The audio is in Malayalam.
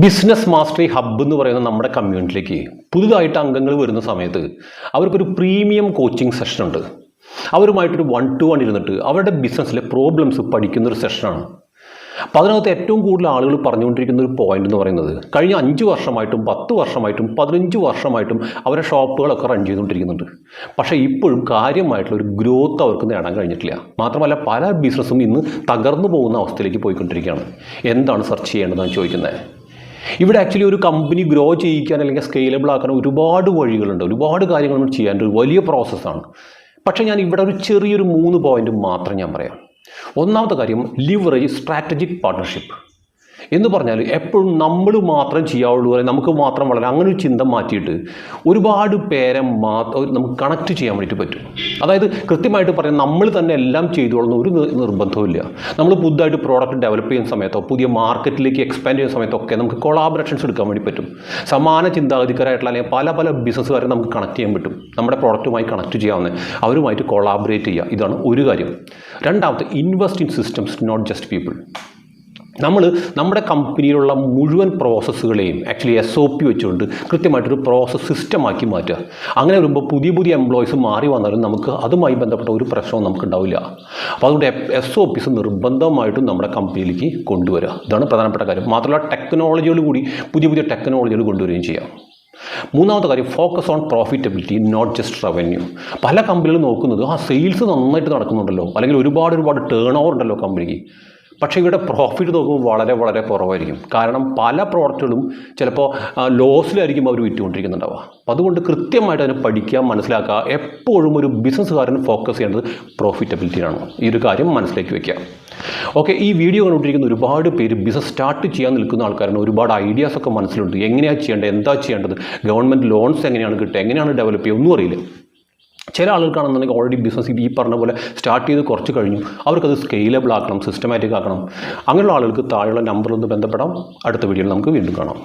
ബിസിനസ് മാസ്റ്ററി ഹബ്ബ് എന്ന് പറയുന്ന നമ്മുടെ കമ്മ്യൂണിറ്റിയിലേക്ക് പുതുതായിട്ട് അംഗങ്ങൾ വരുന്ന സമയത്ത് അവർക്കൊരു പ്രീമിയം കോച്ചിങ് സെഷൻ ഉണ്ട്. അവരുമായിട്ടൊരു 1-to-1 ഇരുന്നിട്ട് അവരുടെ ബിസിനസ്സിലെ പ്രോബ്ലംസ് പഠിക്കുന്നൊരു സെഷനാണ്. അപ്പോൾ അതിനകത്ത് ഏറ്റവും കൂടുതൽ ആളുകൾ പറഞ്ഞുകൊണ്ടിരിക്കുന്ന ഒരു പോയിന്റ് എന്ന് പറയുന്നത് കഴിഞ്ഞ 5 വർഷമായിട്ടും 10 വർഷമായിട്ടും 15 വർഷമായിട്ടും അവരുടെ ഷോപ്പുകളൊക്കെ റൺ ചെയ്തുകൊണ്ടിരിക്കുന്നുണ്ട്. പക്ഷേ ഇപ്പോഴും കാര്യമായിട്ടുള്ള ഒരു ഗ്രോത്ത് അവർക്ക് നേടാൻ കഴിഞ്ഞിട്ടില്ല. മാത്രമല്ല പല ബിസിനസ്സും ഇന്ന് തകർന്നു പോകുന്ന അവസ്ഥയിലേക്ക് പോയിക്കൊണ്ടിരിക്കുകയാണ്. എന്താണ് സെർച്ച് ചെയ്യേണ്ടതെന്ന് ചോദിക്കുന്നത്. ഇവിടെ ആക്ച്വലി ഒരു കമ്പനി ഗ്രോ ചെയ്യിക്കാൻ അല്ലെങ്കിൽ സ്കെയിലബിൾ ആക്കാൻ ഒരുപാട് വഴികളുണ്ട്, ഒരുപാട് കാര്യങ്ങൾ നമ്മൾ ചെയ്യാൻ ഒരു വലിയ പ്രോസസ്സാണ്. പക്ഷേ ഞാൻ ഇവിടെ ഒരു ചെറിയൊരു 3 പോയിന്റ് മാത്രം ഞാൻ പറയാം. ഒന്നാമത്തെ കാര്യം ലിവറേജ് സ്ട്രാറ്റജിക് പാർട്ട്ണർഷിപ്പ് എന്ന് പറഞ്ഞാൽ എപ്പോഴും നമ്മൾ മാത്രം ചെയ്യാവുള്ളൂ, നമുക്ക് മാത്രം വളരെ അങ്ങനെ ഒരു ചിന്ത മാറ്റിയിട്ട് ഒരുപാട് പേരെ നമുക്ക് കണക്ട് ചെയ്യാൻ വേണ്ടിയിട്ട് പറ്റും. അതായത് കൃത്യമായിട്ട് പറയാം, നമ്മൾ തന്നെ എല്ലാം ചെയ്തോളുന്ന ഒരു നിർബന്ധവുമില്ല. നമ്മൾ പുതുതായിട്ട് പ്രോഡക്റ്റ് ഡെവലപ്പ് ചെയ്യുന്ന സമയത്തോ പുതിയ മാർക്കറ്റിലേക്ക് എക്സ്പാൻഡ് ചെയ്യുന്ന സമയത്തൊക്കെ നമുക്ക് കൊളാബറേഷൻസ് എടുക്കാൻ വേണ്ടി പറ്റും. സമാന ചിന്താഗതിക്കാരായിട്ടുള്ള അല്ലെങ്കിൽ പല ബിസിനസ്സുകാരെ നമുക്ക് കണക്ട് ചെയ്യാൻ പറ്റും. നമ്മുടെ പ്രോഡക്റ്റുമായി കണക്ട് ചെയ്യാവുന്ന അവരുമായിട്ട് കൊളാബറേറ്റ് ചെയ്യുക, ഇതാണ് ഒരു കാര്യം. രണ്ടാമത്തെ invest in systems, not just people. നമ്മുടെ കമ്പനിയിലുള്ള മുഴുവൻ പ്രോസസ്സുകളെയും ആക്ച്വലി SOP വെച്ചുകൊണ്ട് കൃത്യമായിട്ടൊരു പ്രോസസ്സ് സിസ്റ്റമാക്കി മാറ്റുക. അങ്ങനെ വരുമ്പോൾ പുതിയ എംപ്ലോയീസ് മാറി വന്നാലും നമുക്ക് അതുമായി ബന്ധപ്പെട്ട ഒരു പ്രശ്നവും നമുക്ക് ഉണ്ടാവില്ല. അപ്പോൾ അതുകൊണ്ട് SOPs നിർബന്ധമായിട്ടും നമ്മുടെ കമ്പനിയിലേക്ക് കൊണ്ടുവരിക, ഇതാണ് പ്രധാനപ്പെട്ട കാര്യം. മാത്രമല്ല ടെക്നോളജികൾ കൂടി പുതിയ ടെക്നോളജികൾ കൊണ്ടുവരികയും ചെയ്യാം. മൂന്നാമത്തെ കാര്യം focus on profitability, not just revenue. പല കമ്പനികളും നോക്കുന്നത് സെയിൽസ് നന്നായിട്ട് നടക്കുന്നുണ്ടല്ലോ, അല്ലെങ്കിൽ ഒരുപാട് ടേൺ ഓവർ ഉണ്ടല്ലോ കമ്പനിക്ക്, പക്ഷേ ഇവിടെ പ്രോഫിറ്റ് നോക്കുമ്പോൾ വളരെ കുറവായിരിക്കും. കാരണം പല പ്രോഡക്റ്റുകളും ചിലപ്പോൾ ലോസിലായിരിക്കും അവർ വിറ്റുകൊണ്ടിരിക്കുന്നുണ്ടാവുക. അപ്പോൾ അതുകൊണ്ട് കൃത്യമായിട്ട് അതിനെ പഠിക്കുക, മനസ്സിലാക്കുക. എപ്പോഴും ഒരു ബിസിനസ്സുകാരന് ഫോക്കസ് ചെയ്യേണ്ടത് പ്രോഫിറ്റബിലിറ്റിയാണ്. ഈ ഒരു കാര്യം മനസ്സിലേക്ക് വയ്ക്കുക. ഓക്കെ, ഈ വീഡിയോ കണ്ടുകൊണ്ടിരിക്കുന്ന ഒരുപാട് പേര് ബിസിനസ് സ്റ്റാർട്ട് ചെയ്യാൻ നിൽക്കുന്ന ആൾക്കാരാണ്. ഒരുപാട് ഐഡിയാസൊക്കെ മനസ്സിലുണ്ട്. എങ്ങനെയാണ് ചെയ്യേണ്ടത്, എന്താ ചെയ്യേണ്ടത്, ഗവൺമെൻറ് ലോൺസ് എങ്ങനെയാണ് കിട്ടുക, എങ്ങനെയാണ് ഡെവലപ്പ് ചെയ്യുക, ഒന്നും അറിയില്ല. ചില ആളുകൾക്കാണെന്നുണ്ടെങ്കിൽ ഓൾറെഡി ബിസിനസ് ഈ പറഞ്ഞ പോലെ സ്റ്റാർട്ട് ചെയ്ത് കുറച്ച് കഴിഞ്ഞു, അവർക്കത് സ്കെയിലബിൾ ആക്കണം, സിസ്റ്റമാറ്റിക് ആക്കണം. അങ്ങനെയുള്ള ആളുകൾക്ക് താഴെയുള്ള നമ്പറിൽ ഒന്ന് ബന്ധപ്പെടാം. അടുത്ത വീഡിയോയിൽ നമുക്ക് വീണ്ടും കാണാം.